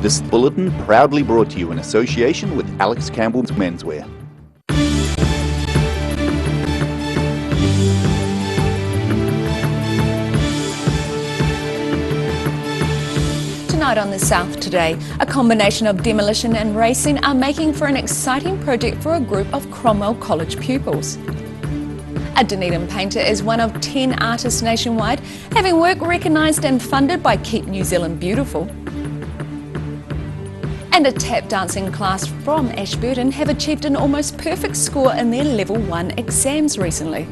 This bulletin proudly brought to you in association with Alex Campbell's Menswear. Tonight on The South Today, a combination of demolition and racing are making for an exciting project for a group of Cromwell College pupils. A Dunedin painter is one of 10 artists nationwide, having work recognised and funded by Keep New Zealand Beautiful. And a tap dancing class from Ashburton have achieved an almost perfect score in their Level 1 exams recently.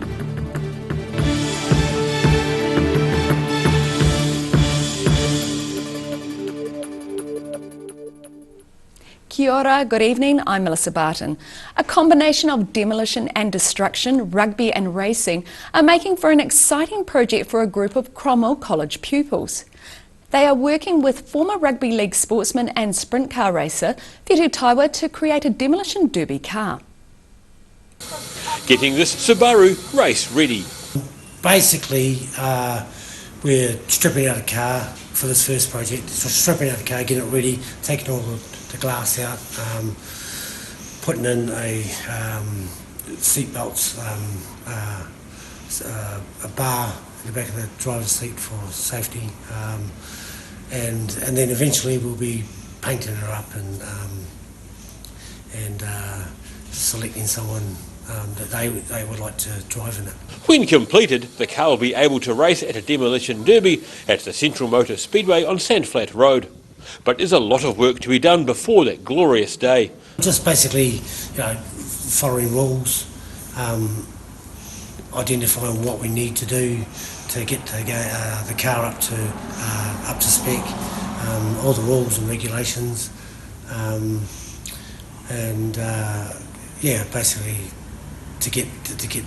Kia ora, good evening, I'm Melissa Barton. A combination of demolition and destruction, rugby and racing are making for an exciting project for a group of Cromwell College pupils. They are working with former rugby league sportsman and sprint car racer Whitu Taiwa to create a demolition derby car. Getting this Subaru race ready. Basically, we're stripping out a car for this first project. So stripping out the car, getting it ready, taking all the glass out, putting in a seat belts, a bar in the back of the driver's seat for safety, and then eventually we'll be painting her up and selecting someone that they would like to drive in it. When completed, the car will be able to race at a demolition derby at the Central Motor Speedway on Sandflat Road. But there's a lot of work to be done before that glorious day. Just basically, following rules, identifying what we need to do to get the car up to spec, all the rules and regulations, basically to get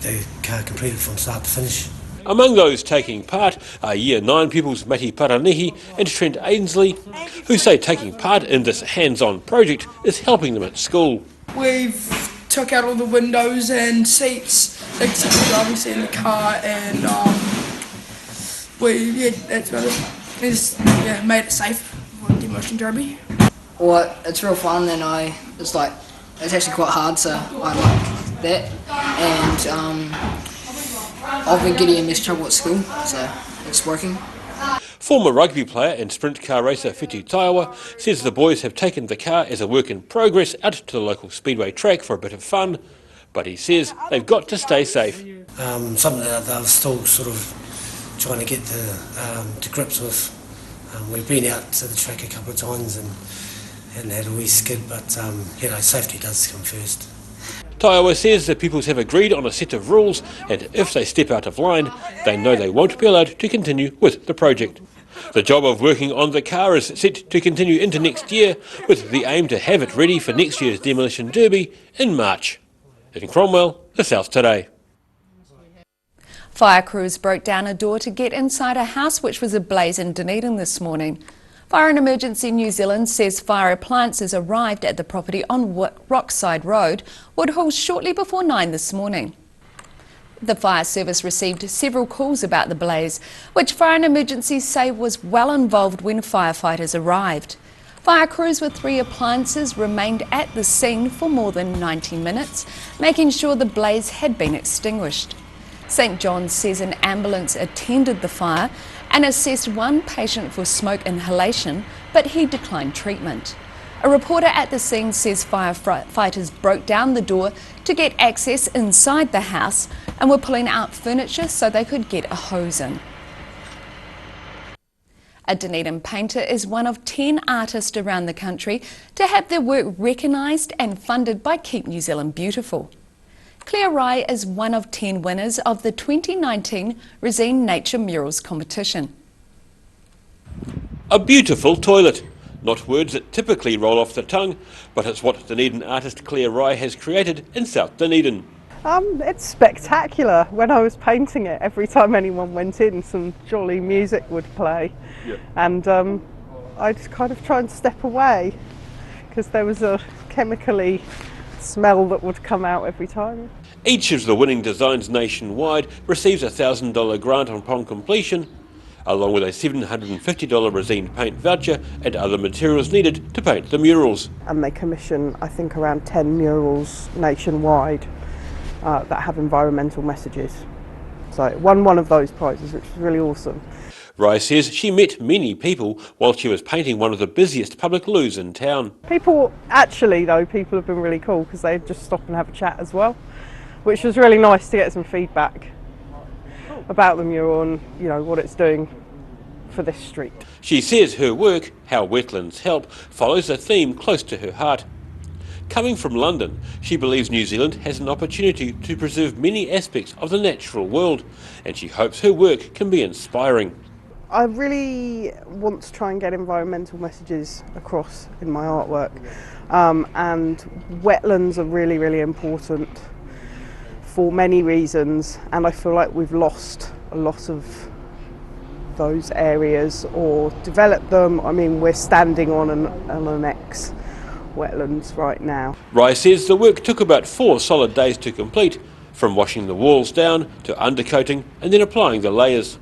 the car completed from start to finish. Among those taking part are Year 9 pupils Mati Paranihi and Trent Ainsley, who say taking part in this hands-on project is helping them at school. We've took out all the windows and seats, the driving seat in the car, and that's about it. We just made it safe for demolition derby. Well, it's real fun, and it's actually quite hard, so I like that. And I've been getting in less trouble at school, so it's working. Former rugby player and sprint car racer Whitu Taiwa says the boys have taken the car as a work in progress out to the local speedway track for a bit of fun, but he says they've got to stay safe. Something that they're still sort of trying to get to grips with. We've been out to the track a couple of times and had a wee skid, but safety does come first. Taiwa says the pupils have agreed on a set of rules, and if they step out of line, they know they won't be allowed to continue with the project. The job of working on the car is set to continue into next year, with the aim to have it ready for next year's demolition derby in March. In Cromwell, The South Today. Fire crews broke down a door to get inside a house which was ablaze in Dunedin this morning. Fire and Emergency New Zealand says fire appliances arrived at the property on Rockside Road, Woodhull, shortly before 9 this morning. The fire service received several calls about the blaze, which Fire and Emergency say was well involved when firefighters arrived. Fire crews with 3 appliances remained at the scene for more than 90 minutes, making sure the blaze had been extinguished. St John's says an ambulance attended the fire and assessed one patient for smoke inhalation, but he declined treatment. A reporter at the scene says firefighters broke down the door to get access inside the house and were pulling out furniture so they could get a hose in. A Dunedin painter is one of 10 artists around the country to have their work recognised and funded by Keep New Zealand Beautiful. Claire Rye is one of 10 winners of the 2019 Resine Nature Murals competition. A beautiful toilet. Not words that typically roll off the tongue, but it's what Dunedin artist Claire Rye has created in South Dunedin. It's spectacular. When I was painting it, every time anyone went in, some jolly music would play. Yep. And I'd kind of try and step away because there was a chemically smell that would come out every time. Each of the winning designs nationwide receives a $1,000 grant upon completion. along with a $750 resin paint voucher and other materials needed to paint the murals. And they commission, I think, around 10 murals nationwide that have environmental messages. So won one of those prizes, which was really awesome. Rai says she met many people while she was painting one of the busiest public loos in town. People have been really cool because they just stop and have a chat as well, which was really nice to get some feedback about the mural and, you know, what it's doing for this street. She says her work, How Wetlands Help, follows a theme close to her heart. Coming from London, she believes New Zealand has an opportunity to preserve many aspects of the natural world, and she hopes her work can be inspiring. I really want to try and get environmental messages across in my artwork, and wetlands are really, really important for many reasons, and I feel like we've lost a lot of those areas or developed them. I mean, we're standing on an ex-wetlands right now. Rai says the work took about 4 solid days to complete, from washing the walls down to undercoating and then applying the layers.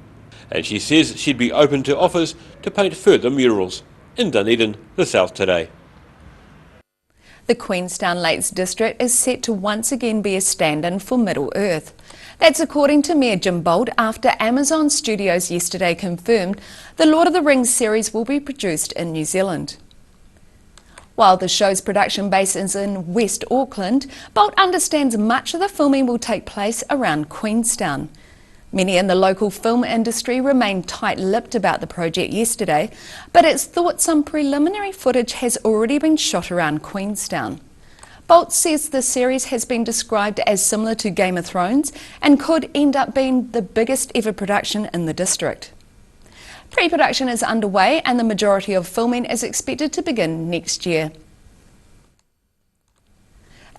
And she says she'd be open to offers to paint further murals. In Dunedin, the South Today. The Queenstown Lakes District is set to once again be a stand-in for Middle Earth. That's according to Mayor Jim Bolt after Amazon Studios yesterday confirmed the Lord of the Rings series will be produced in New Zealand. While the show's production base is in West Auckland, Bolt understands much of the filming will take place around Queenstown. Many in the local film industry remained tight-lipped about the project yesterday, but it's thought some preliminary footage has already been shot around Queenstown. Bolt says the series has been described as similar to Game of Thrones and could end up being the biggest ever production in the district. Pre-production is underway and the majority of filming is expected to begin next year.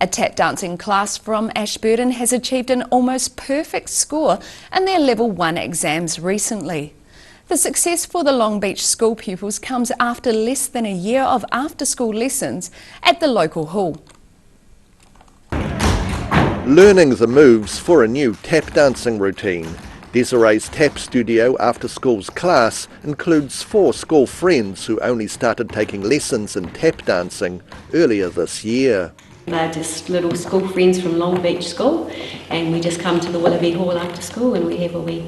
A tap dancing class from Ashburton has achieved an almost perfect score in their Level 1 exams recently. The success for the Long Beach school pupils comes after less than a year of after-school lessons at the local hall. Learning the moves for a new tap dancing routine. Desiree's tap studio after school's class includes 4 school friends who only started taking lessons in tap dancing earlier this year. They're just little school friends from Long Beach School, and we just come to the Willoughby Hall after school and we have a wee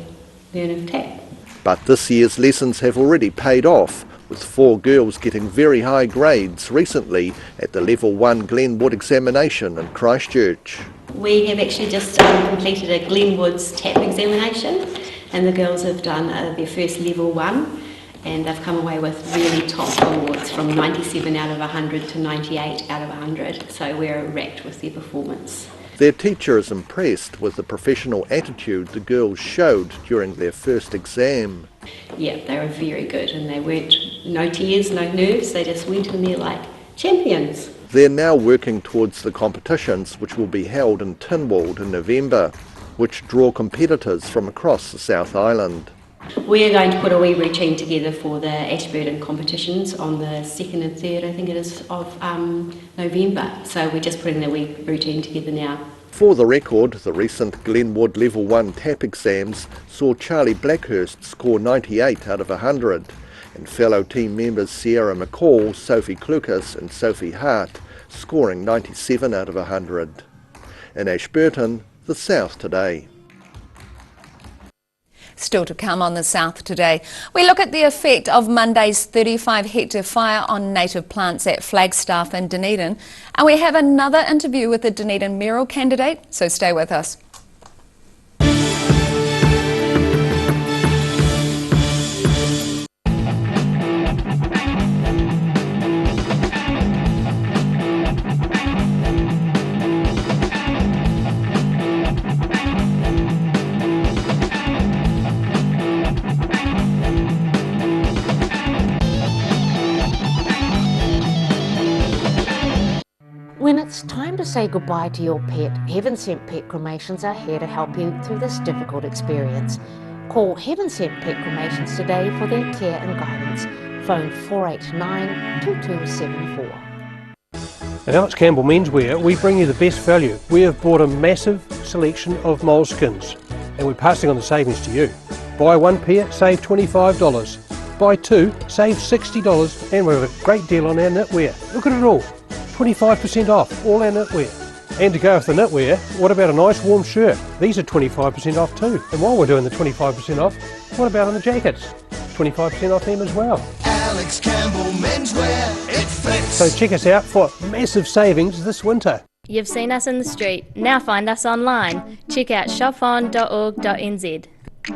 learn of tap. But this year's lessons have already paid off, with 4 girls getting very high grades recently at the Level 1 Glenwood examination in Christchurch. We have actually just completed a Glenwood's tap examination, and the girls have done their first Level 1, and they've come away with really top awards from 97 out of 100 to 98 out of 100, so we're rapt with their performance. Their teacher is impressed with the professional attitude the girls showed during their first exam. Yeah, they were very good, and they weren't, no tears, no nerves, they just went in there like champions. They're now working towards the competitions which will be held in Tynwald in November, which draw competitors from across the South Island. We are going to put a wee routine together for the Ashburton competitions on the 2nd and 3rd, I think it is, of November. So we're just putting the wee routine together now. For the record, the recent Glenwood Level 1 tap exams saw Charlie Blackhurst score 98 out of 100, and fellow team members Sierra McCall, Sophie Klukas and Sophie Hart scoring 97 out of 100. In Ashburton, the South Today. Still to come on the South Today, we look at the effect of Monday's 35-hectare fire on native plants at Flagstaff and Dunedin, and we have another interview with the Dunedin mayoral candidate, so stay with us. When it's time to say goodbye to your pet, Heaven Sent Pet Cremations are here to help you through this difficult experience. Call Heaven Sent Pet Cremations today for their care and guidance. Phone 489-2274. At Alex Campbell Menswear, we bring you the best value. We have bought a massive selection of moleskins and we're passing on the savings to you. Buy one pair, save $25. Buy two, save $60, and we have a great deal on our knitwear. Look at it all, 25% off all our knitwear. And to go with the knitwear, what about a nice warm shirt? These are 25% off too. And while we're doing the 25% off, what about on the jackets? 25% off them as well. Alex Campbell Menswear, it fits. So check us out for massive savings this winter. You've seen us in the street, now find us online. Check out shopon.org.nz.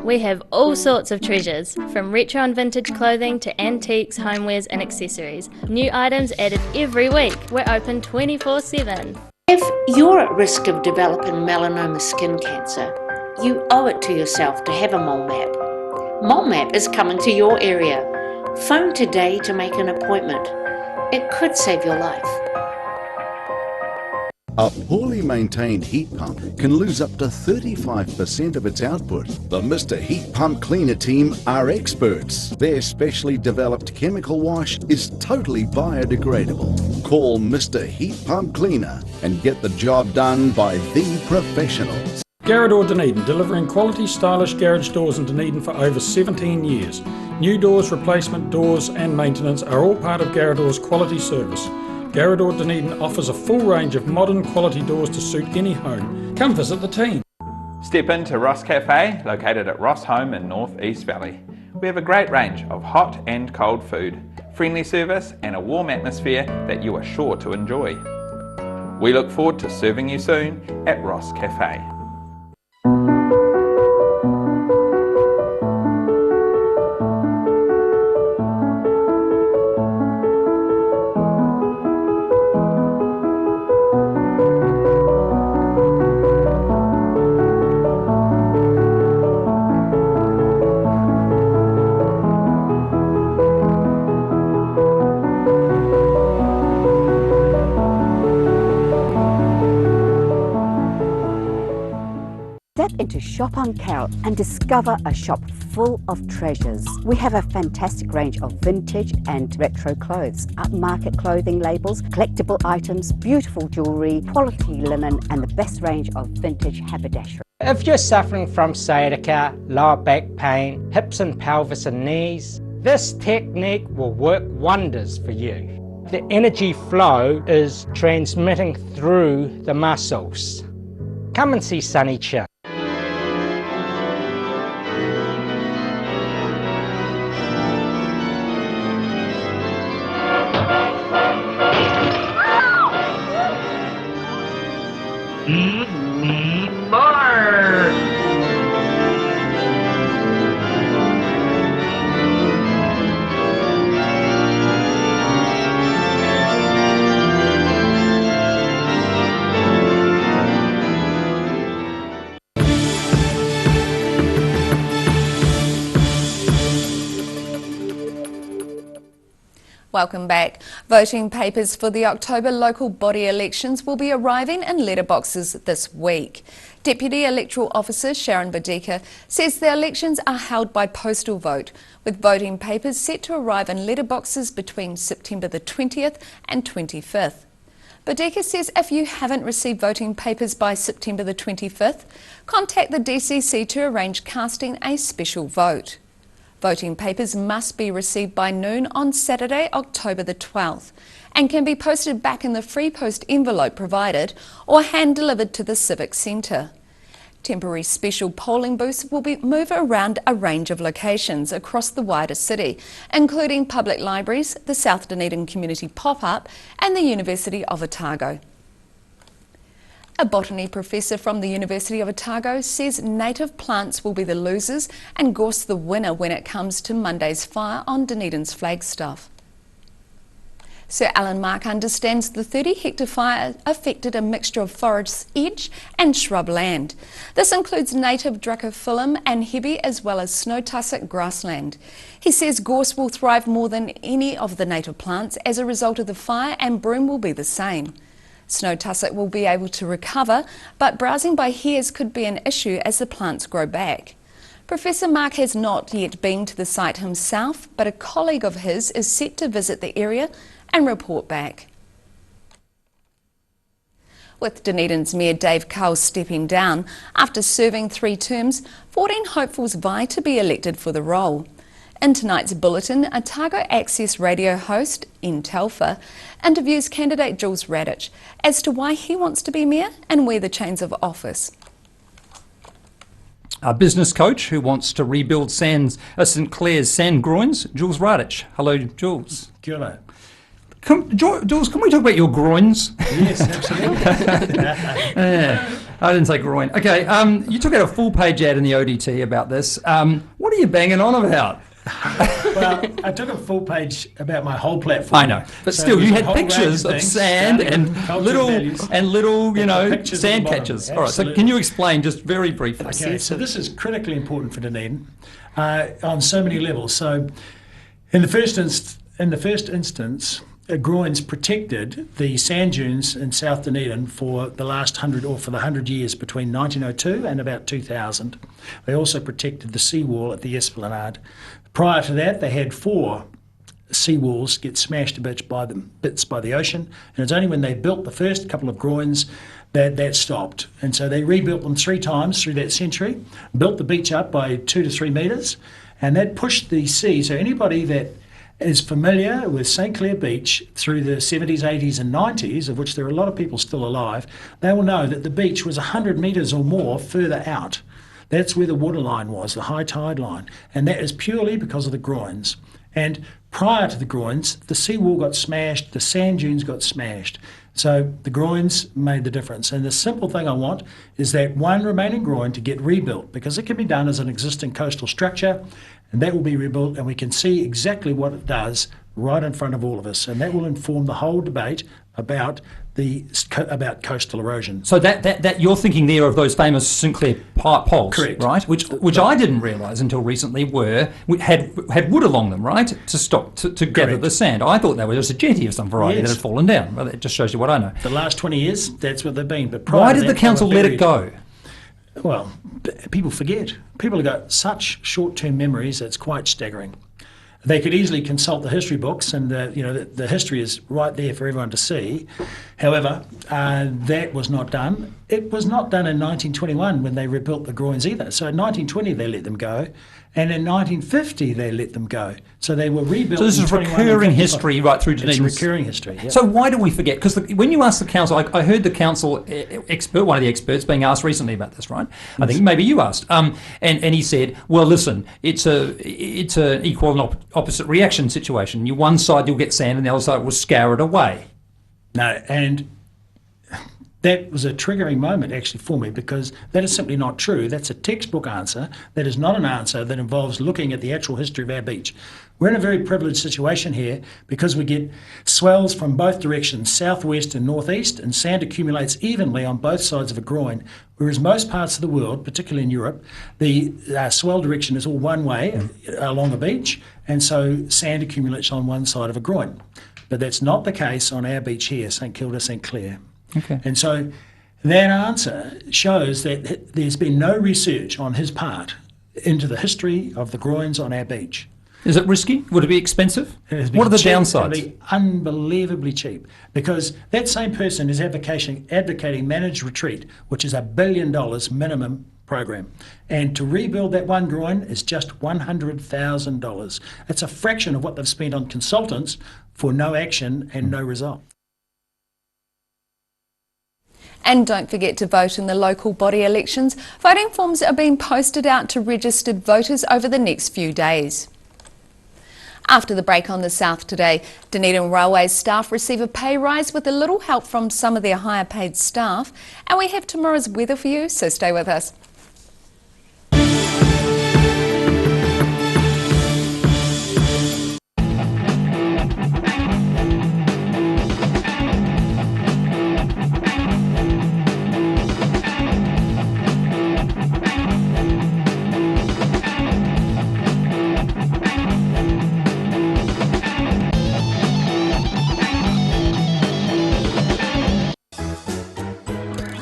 We have all sorts of treasures, from retro and vintage clothing to antiques, homewares and accessories. New items added every week. We're open 24/7. If you're at risk of developing melanoma skin cancer, you owe it to yourself to have a mole map. Mole map is coming to your area. Phone today to make an appointment. It could save your life. A poorly maintained heat pump can lose up to 35% of its output. The Mr. Heat Pump Cleaner team are experts. Their specially developed chemical wash is totally biodegradable. Call Mr. Heat Pump Cleaner and get the job done by the professionals. Garrador Dunedin, delivering quality, stylish garage doors in Dunedin for over 17 years. New doors, replacement doors and maintenance are all part of Garrador's quality service. Garrador Dunedin offers a full range of modern quality doors to suit any home. Come visit the team. Step into Ross Cafe, located at Ross Home in North East Valley. We have a great range of hot and cold food, friendly service and a warm atmosphere that you are sure to enjoy. We look forward to serving you soon at Ross Cafe. Step into Shop on Carroll and discover a shop full of treasures. We have a fantastic range of vintage and retro clothes, upmarket clothing labels, collectible items, beautiful jewellery, quality linen and the best range of vintage haberdashery. If you're suffering from sciatica, lower back pain, hips and pelvis and knees, this technique will work wonders for you. The energy flow is transmitting through the muscles. Come and see Sunny Chin. Welcome back. Voting papers for the October local body elections will be arriving in letterboxes this week. Deputy Electoral Officer Sharon Badika says the elections are held by postal vote, with voting papers set to arrive in letterboxes between September the 20th and 25th. Badika says if you haven't received voting papers by September the 25th, contact the DCC to arrange casting a special vote. Voting papers must be received by noon on Saturday, October the 12th, and can be posted back in the free post envelope provided or hand-delivered to the Civic Centre. Temporary special polling booths will move around a range of locations across the wider city, including public libraries, the South Dunedin Community Pop-Up and the University of Otago. A botany professor from the University of Otago says native plants will be the losers and gorse the winner when it comes to Monday's fire on Dunedin's Flagstaff. Sir Alan Mark understands the 30-hectare fire affected a mixture of forest edge and shrubland. This includes native Dracophyllum and Hebe as well as snow tussock grassland. He says gorse will thrive more than any of the native plants as a result of the fire, and broom will be the same. Snow tussock will be able to recover, but browsing by hares could be an issue as the plants grow back. Professor Mark has not yet been to the site himself, but a colleague of his is set to visit the area and report back. With Dunedin's Mayor Dave Cull stepping down after serving 3 terms, 14 hopefuls vie to be elected for the role. In tonight's bulletin, Otago Access radio host, Ian Telfer, interviews candidate Jules Radich as to why he wants to be mayor and where the chains of office. A business coach who wants to rebuild St Clair's sand groins, Jules Radich. Hello, Jules. Kia ora. Jules, can we talk about your groins? Yes, absolutely. Yeah, I didn't say groin. Okay, you took out a full-page ad in the ODT about this. What are you banging on about? Well, I took a full page about my whole platform. I know, but So still, you there's a had whole pictures range of things, sand starting and with cultural little, values, you know, pictures at sand the bottom. catches. All right, so Absolutely. can you explain just very briefly? Okay, so this is critically important for Dunedin on so many levels. So, in the first instance, Groins protected the sand dunes in South Dunedin for the last 100 years between 1902 and about 2000. They also protected the seawall at the Esplanade. Prior to that, they had 4 seawalls get smashed to bits by the ocean, and it's only when they built the first couple of groins that stopped. And so they rebuilt them 3 times through that century, built the beach up by 2 to 3 metres, and that pushed the sea. So anybody that is familiar with St Clair Beach through the 70s, 80s and 90s, of which there are a lot of people still alive, they will know that the beach was 100 metres or more further out. That's where the water line was, the high tide line, and that is purely because of the groins. And prior to the groins, the seawall got smashed, the sand dunes got smashed. So the groins made the difference. And the simple thing I want is that one remaining groin to get rebuilt, because it can be done as an existing coastal structure, and that will be rebuilt, and we can see exactly what it does right in front of all of us, and that will inform the whole debate about coastal erosion. So that you're thinking there of those famous St Clair poles, Correct. right? Which I didn't realise until recently had wood along them, right, to stop to gather the sand. I thought they were just a jetty of some variety that had fallen down. Well, it just shows you what I know. The last 20 years, that's what they've been. But prior Why to did that, the council they were let it buried. go? Well, people forget. People have got such short-term memories, it's quite staggering. They could easily consult the history books, and the history is right there for everyone to see. However, that was not done. It was not done in 1921 when they rebuilt the groins either. So in 1920 they let them go, and in 1950 they let them go. So they were rebuilt. So this in is 21 and recurring 55. history right through Dunedin. It's recurring history. Yep. So why do we forget? Because when you ask the council, I heard the council expert, one of the experts, being asked recently about this, right? I think maybe you asked, and he said, "Well, listen, it's an equal and opposite reaction situation. One side you'll get sand, and the other side will scour it away." No, and that was a triggering moment actually for me, because that is simply not true. That's a textbook answer. That is not an answer that involves looking at the actual history of our beach. We're in a very privileged situation here because we get swells from both directions, southwest and northeast, and sand accumulates evenly on both sides of a groin, whereas most parts of the world, particularly in Europe, the swell direction is all one way along a beach, and so sand accumulates on one side of a groin. But that's not the case on our beach here, St Kilda, St Clair. Okay. And so that answer shows that there's been no research on his part into the history of the groins on our beach. Is it risky? Would it be expensive? It What are the cheap. downsides? It'll be unbelievably cheap, because that same person is advocating managed retreat, which is $1 billion minimum program. And to rebuild that one groin is just $100,000. It's a fraction of what they've spent on consultants for no action and no result. And don't forget to vote in the local body elections. Voting forms are being posted out to registered voters over the next few days. After the break on the South Today, Dunedin Railways staff receive a pay rise with a little help from some of their higher paid staff. And we have tomorrow's weather for you, so stay with us.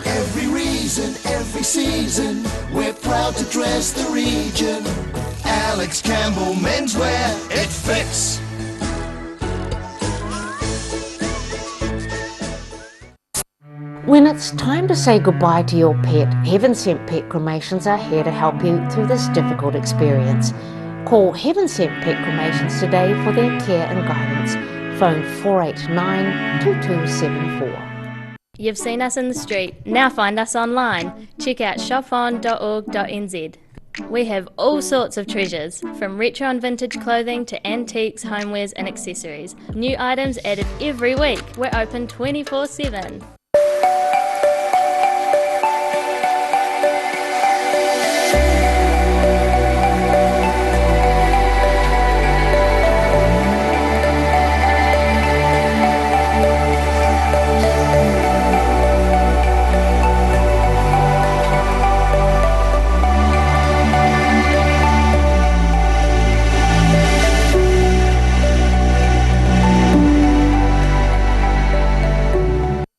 Every reason, every season, we're proud to dress the region. Alex Campbell Menswear, it fits. When it's It's time to say goodbye to your pet. Heaven Sent Pet Cremations are here to help you through this difficult experience. Call Heaven Sent Pet Cremations today for their care and guidance. Phone 489-2274. You've seen us in the street, now find us online. Check out shopon.org.nz. We have all sorts of treasures, from retro and vintage clothing to antiques, homewares and accessories. New items added every week. We're open 24/7.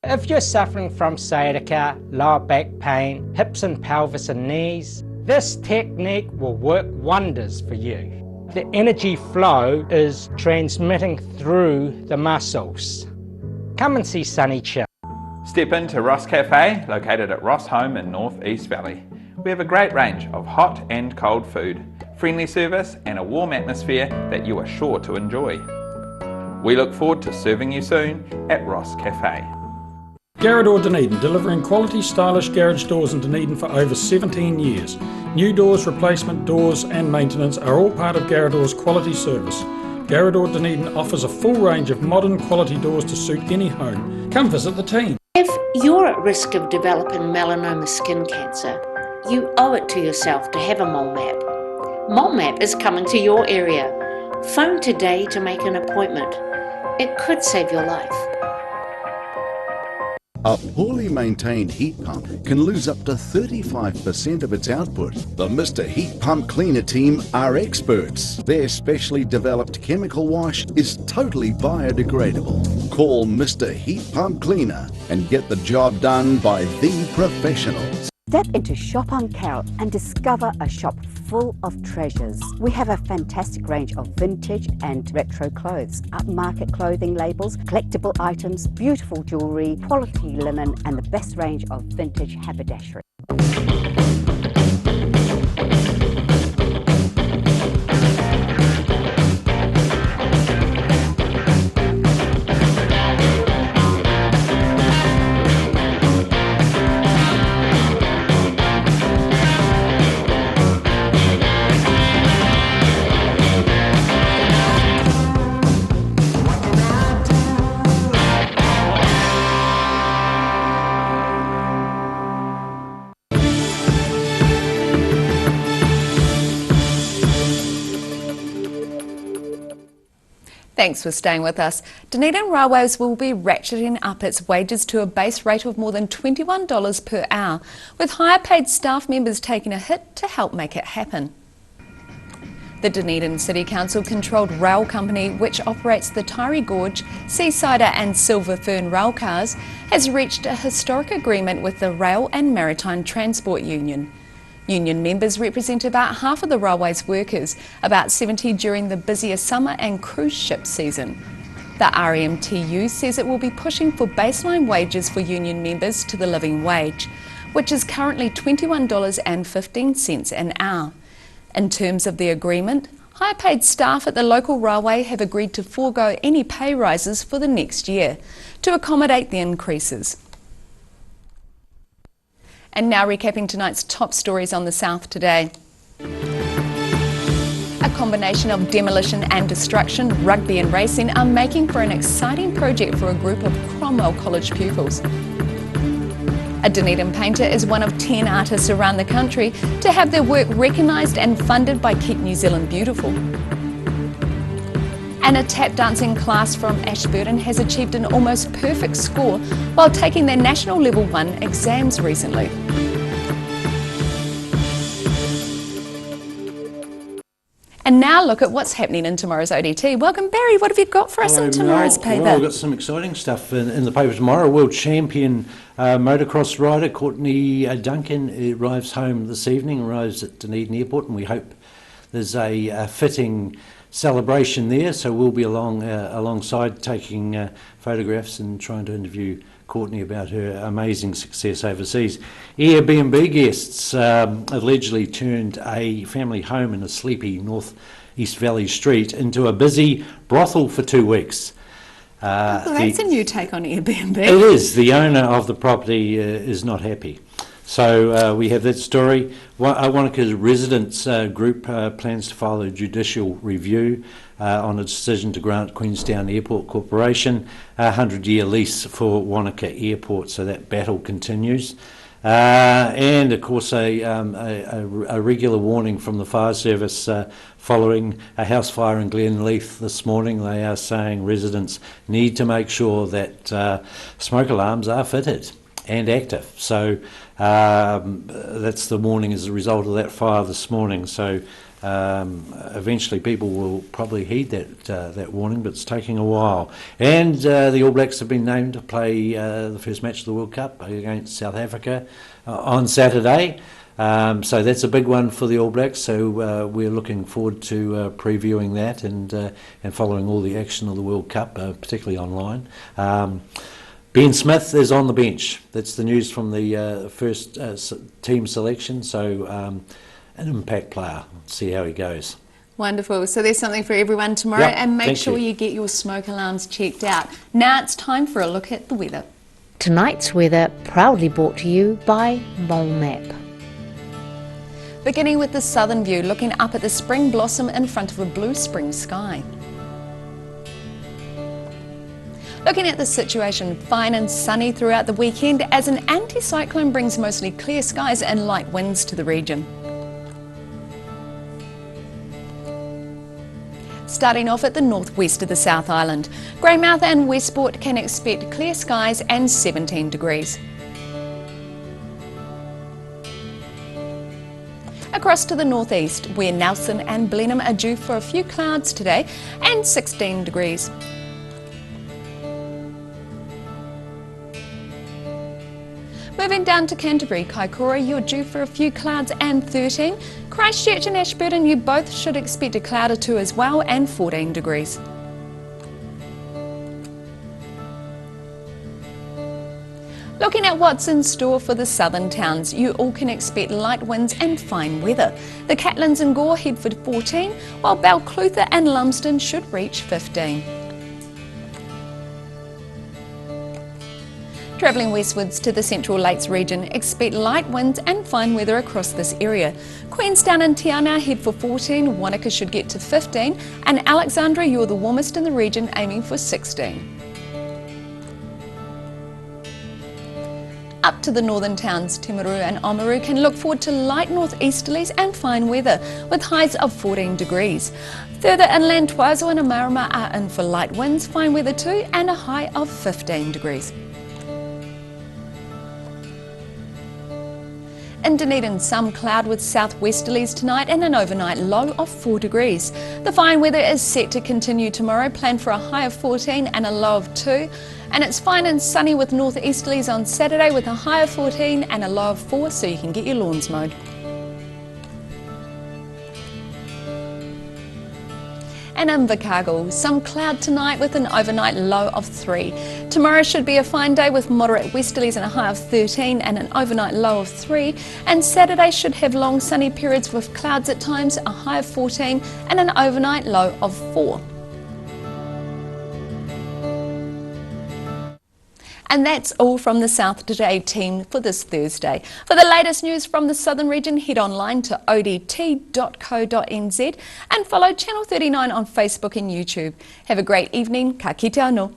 If you're suffering from sciatica, lower back pain, hips and pelvis and knees, this technique will work wonders for you. The energy flow is transmitting through the muscles. Come and see Sunny Chill. Step into Ross Cafe, located at Ross Home in North East Valley. We have a great range of hot and cold food, friendly service and a warm atmosphere that you are sure to enjoy. We look forward to serving you soon at Ross Cafe. Garrador Dunedin, delivering quality, stylish garage doors in Dunedin for over 17 years. New doors, replacement doors and maintenance are all part of Garrador's quality service. Garrador Dunedin offers a full range of modern quality doors to suit any home. Come visit the team. If you're at risk of developing melanoma skin cancer, you owe it to yourself to have a mole map. Mole map is coming to your area. Phone today to make an appointment. It could save your life. A poorly maintained heat pump can lose up to 35% of its output. The Mr. Heat Pump Cleaner team are experts. Their specially developed chemical wash is totally biodegradable. Call Mr. Heat Pump Cleaner and get the job done by the professionals. Step into Shop on Carroll and discover a shop full of treasures. We have a fantastic range of vintage and retro clothes, upmarket clothing labels, collectible items, beautiful jewellery, quality linen and the best range of vintage haberdashery. Thanks for staying with us. Dunedin Railways will be ratcheting up its wages to a base rate of more than $21 per hour, with higher paid staff members taking a hit to help make it happen. The Dunedin City Council controlled rail company, which operates the Taieri Gorge, Seasider and Silver Fern rail cars, has reached a historic agreement with the Rail and Maritime Transport Union. Union members represent about half of the railway's workers, about 70 during the busier summer and cruise ship season. The RMTU says it will be pushing for baseline wages for union members to the living wage, which is currently $21.15 an hour. In terms of the agreement, higher paid staff at the local railway have agreed to forego any pay rises for the next year to accommodate the increases. And now recapping tonight's top stories on the South today. A combination of demolition and destruction, rugby and racing are making for an exciting project for a group of Cromwell College pupils. A Dunedin painter is one of 10 artists around the country to have their work recognised and funded by Keep New Zealand Beautiful. And a tap dancing class from Ashburton has achieved an almost perfect score while taking their National Level 1 exams recently. And now look at what's happening in tomorrow's ODT. Welcome, Barry. What have you got for us in tomorrow's paper? Well, we've got some exciting stuff in the paper tomorrow. World champion motocross rider Courtney Duncan arrives home this evening, arrives at Dunedin Airport, and we hope there's a fitting celebration there, so we'll be alongside taking photographs and trying to interview Courtney about her amazing success overseas. Airbnb guests allegedly turned a family home in a sleepy North East Valley street into a busy brothel for 2 weeks. Well, that's a new take on Airbnb. It is. The owner of the property is not happy. So we have that story. Wanaka's residents group plans to file a judicial review on a decision to grant Queenstown Airport Corporation a 100-year lease for Wanaka Airport, so that battle continues. And of course a regular warning from the fire service following a house fire in Glenleith this morning. They are saying residents need to make sure that smoke alarms are fitted and active. So that's the warning as a result of that fire this morning. So eventually people will probably heed that warning, but it's taking a while. And the All Blacks have been named to play the first match of the World Cup against South Africa on Saturday. So that's a big one for the All Blacks. So we're looking forward to previewing that and following all the action of the World Cup, particularly online. Ben Smith is on the bench. That's the news from the first team selection. So an impact player. See how he goes. Wonderful. So there's something for everyone tomorrow. Yep, and make thank sure you. you get your smoke alarms checked out. Now it's time for a look at the weather. Tonight's weather proudly brought to you by Mole Map. Beginning with the southern view, looking up at the spring blossom in front of a blue spring sky. Looking at the situation, fine and sunny throughout the weekend as an anticyclone brings mostly clear skies and light winds to the region. Starting off at the northwest of the South Island, Greymouth and Westport can expect clear skies and 17 degrees. Across to the northeast, where Nelson and Blenheim are due for a few clouds today and 16 degrees. Moving down to Canterbury, Kaikoura, you're due for a few clouds and 13. Christchurch and Ashburton, you both should expect a cloud or two as well and 14 degrees. Looking at what's in store for the southern towns, you all can expect light winds and fine weather. The Catlins and Gore head for 14, while Balclutha and Lumsden should reach 15. Travelling westwards to the Central Lakes region, expect light winds and fine weather across this area. Queenstown and Te Anau head for 14, Wanaka should get to 15, and Alexandra, you're the warmest in the region, aiming for 16. Up to the northern towns, Timaru and Oamaru can look forward to light northeasterlies and fine weather, with highs of 14 degrees. Further inland, Tuazo and Amarama are in for light winds, fine weather too, and a high of 15 degrees. In Dunedin, some cloud with southwesterlies tonight and an overnight low of 4 degrees. The fine weather is set to continue tomorrow, planned for a high of 14 and a low of 2. And it's fine and sunny with northeasterlies on Saturday with a high of 14 and a low of 4, so you can get your lawns mowed. And in Invercargill, some cloud tonight with an overnight low of 3. Tomorrow should be a fine day with moderate westerlies and a high of 13 and an overnight low of 3. And Saturday should have long sunny periods with clouds at times, a high of 14 and an overnight low of 4. And that's all from the South Today team for this Thursday. For the latest news from the southern region, head online to odt.co.nz and follow Channel 39 on Facebook and YouTube. Have a great evening. Ka kite anō.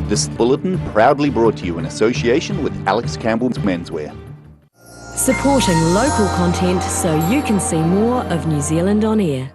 This bulletin proudly brought to you in association with Alex Campbell's Menswear. Supporting local content so you can see more of New Zealand on air.